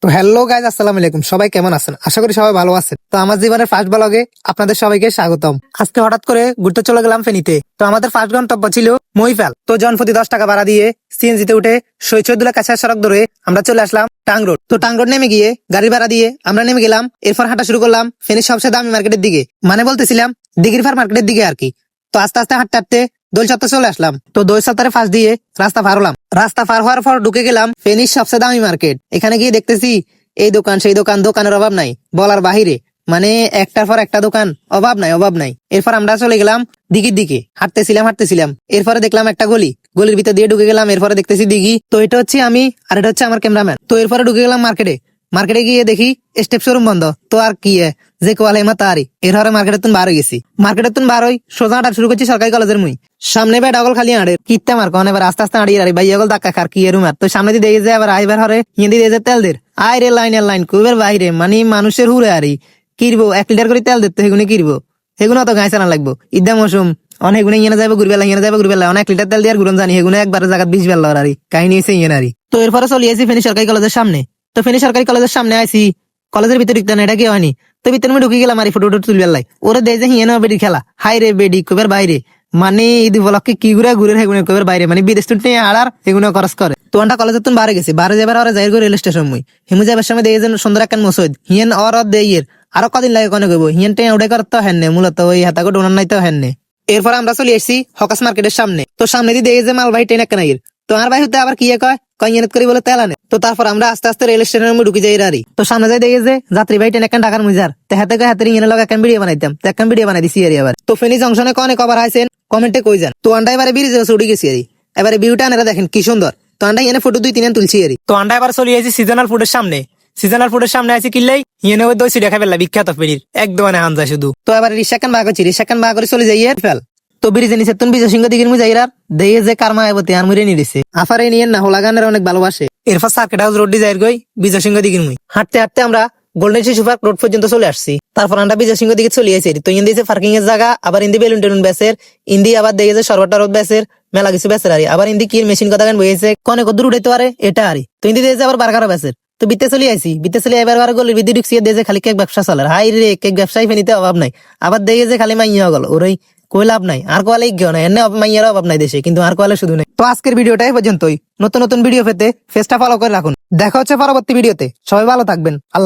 তো hello guys, আসসালামু আলাইকুম। সবাই কেমন আছেন? আশা করি সবাই ভালো আছেন। তো আমার জীবনের ফার্স্ট ব্লগে আপনাদের সবাইকে স্বাগতম। আজকে হঠাৎ করে ঘুরতে চলে গেলাম ফেনীতে। তো আমাদের ফার্স্ট গন্তব্য ছিল মহিফাল। তো জনপ্রতি 10 টাকা ভাড়া দিয়ে সিএনজিতে উঠে শৈশবদুল্লাহ কাছে সড়ক ধরে আমরা চলে আসলাম টাং রোড। তো টাং রোড নেমে গিয়ে গাড়ি ভাড়া দিয়ে আমরা নেমে গেলাম। এরপর হাঁটা শুরু করলাম ফেনীর সবচেয়ে দামি মার্কেটের দিকে, মানে বলতেছিলাম দিঘির ফার মার্কেটের দিকে আর কি। তো আস্তে আস্তে হাঁটতে হাঁটতে দোল চত্বর চলে আসলাম। তো দোল চত্বরের ফাঁস দিয়ে রাস্তা পার হলাম। রাস্তা পার হওয়ার পর ঢুকে গেলাম ফেনীর সবচেয়ে দামি মার্কেট। এখানে গিয়ে দেখতেছি এই দোকান সেই দোকান, দোকানের অভাব নাই বলার বাহিরে, মানে একটার পর একটা দোকান, অভাব নাই অভাব নাই। এরপর আমরা চলে গেলাম দিঘির দিকে। হাঁটতেছিলাম এরপরে দেখলাম একটা গলি, গলির ভিতর দিয়ে ঢুকে গেলাম। এরপরে দেখতেছি দিঘি। তো এটা হচ্ছে আমি আর এটা হচ্ছে আমার ক্যামেরাম্যান। তো এরপরে ঢুকে গেলাম মার্কেটে গিয়ে দেখি স্টেপ শোরুম বন্ধ। তো আর কি যে কোয়ালে মা তারি এরপরে মার্কেটের তুন বার হয়ে গেছি। মার্কেটের তুন বার হই সোজা হাঁটা শুরু করছি সরকারি কলেজের মুই। সামনে ভাই ডাগল খালি আড়ে কিত্তে মার কন এবার আস্তে আস্তে আড়িয়ে আড়ি ভাই এগল ধাক্কা খার কি এরুম আর। তো সামনে দিয়ে দেখে যায় আবার আইবার হরে হিন্দি দিয়ে যায় তেল দের আয় রে লাইন কুবের বাইরে, মানে মানুষের হুড়ে আরি কিরবো 1 লিটার করে তেল দিতে হেগুনে কিরবো হেগুনে অত গাঁয় চালান লাগবো। ঈদা মৌসুম অনেক গুনে ইয়ে যাবো ঘুরবেলা অনেক লিটার তেল দিয়ে ঘুরন জানি হেগুনে একবার জায়গা 20 বেলা আরি কাহিনী হয়েছে ইয়ে নারী। তো এরপরে চলে আসি ফেনী সরকারি কলেজের সামনে। তো ফেনী সরকারি কলেজের সামনে আইসি, কলেজের ভিতরে ঢুকতে না এটা কি হয়নি। তো ভিতরে আমি ঢুকে গেলাম আর ফটো তুলবার লাই। ওরা দেয় যে হিয়েন বেডি খেলা হাই রে বেডি কবের বাইরে, মানে ঈদ উপলক্ষে কি ঘুরে হেগুনে কবের বাইরে, মানে বিদেশ তুলতে আড়ার হেগুনে খরচ করে। তো আন্টা কলেজের তুমি বারে গেছি, বারে যাবার ওরা যাই রেল স্টেশন মুই হিমু যাবার সময় দিয়ে সুন্দর একটা মসজিদ হিয়েন অর দেয়ের আরো কদিন লাগে কনে গেবো হিয়েন টেন উঠে করতে হেননে মূলত ওই হাতাকে ডোনার নাই তো হেননে। এরপর আমরা চলে এসেছি হকাস মার্কেটের সামনে। তো সামনে দিয়ে দেখে যে মালবাহী ট্রেন একটা নাইর। তো আমার ভাই হতে আবার কি কয় কয়েত করি বলে তেল আনে। তো তারপর আমরা আস্তে আস্তে রেল স্টেশনের মধ্যে ঢুকে যাই রারি। তো সামনে যাই দেখে যে যাত্রীবাহী ট্রেন একটা ঢাকার মুজার তো হাতে ইয়ে লগে একটা ভিডিও বানাইতাম, তো একটা ভিডিও বানাই দিছি আর আবার। তো ফেনী জংশনে কনে কভার আইছেন কমেন্টে কই যান। তো আন্ডা এবারে ব্রিজে উঠে গেছি আর এবারে ভিউটা আনারা দেখেন কি সুন্দর। তো আন্ডা এনে ফটো 2-3 তুলছি আর। তো আন্ডা এবার চলে আসি সিজনাল ফুডের সামনে আছে কিনলেই ইয়েনে ওই দই দেখা পেলা বিখ্যাত ফেনীর একদম হান যায় শুধু। তো এবার রিক্সাখান ভাগ করে চলে যাই ফেল। তো ব্রিজে নিচে তুমি বিজয় সিংহ দিঘির মুই যাইরার দেয়ে যে কারমা এবতে আর মুড়ে নিয়েছে আফারে নিয়ে না হোলা গানের অনেক ভালোবাসে। এরপর সার্কেট হাউস রোড যাই গই বিজয় সিংহ দিঘির মুই হাঁটতে হাঁটতে আমরা গোল্ডেন শিশু পার্ক রোড পর্যন্ত চলে আসছি। তারপর আমরা বিজয় সিংহ দিকে চলে আসি। তো ইন্দি পার্কিং এর জায়গা, আবার ইন্দি বেলুন টেলুন বেসের ইন্দি, আবার দেখে যে সরবটা রোড বেসের মেলা কিছু বেসের আরি, আবার ইন্দি কি মেশিন কথা গান বইছে কনে কত উঠাইতে পারে এটা আরি। তো ইন্দি দেখে আবার বার্গারও বেসের। তো বিতে চলে এবার গলির বিদ্যুৎ ঢুকছিয়ে দেখে খালি কেক ব্যবসা চলে। হাই রে কেক ব্যবসায়ী ফেনিতে অভাব নাই। আবার দেখে যে খালি মাইয়া গেল ওরই কই লাভ নাই আর কোয়ালে গেও না এনে মাইয়ার অভাব নাই দেশে, কিন্তু আর কোয়ালে শুধু নাই। তো আজকের ভিডিওটাই পর্যন্তই। নতুন ভিডিও পেতে ফেসটা ফলো করে রাখুন। দেখা হচ্ছে পরবর্তী ভিডিওতে। সবাই ভালো থাকবেন। আল্লাহ।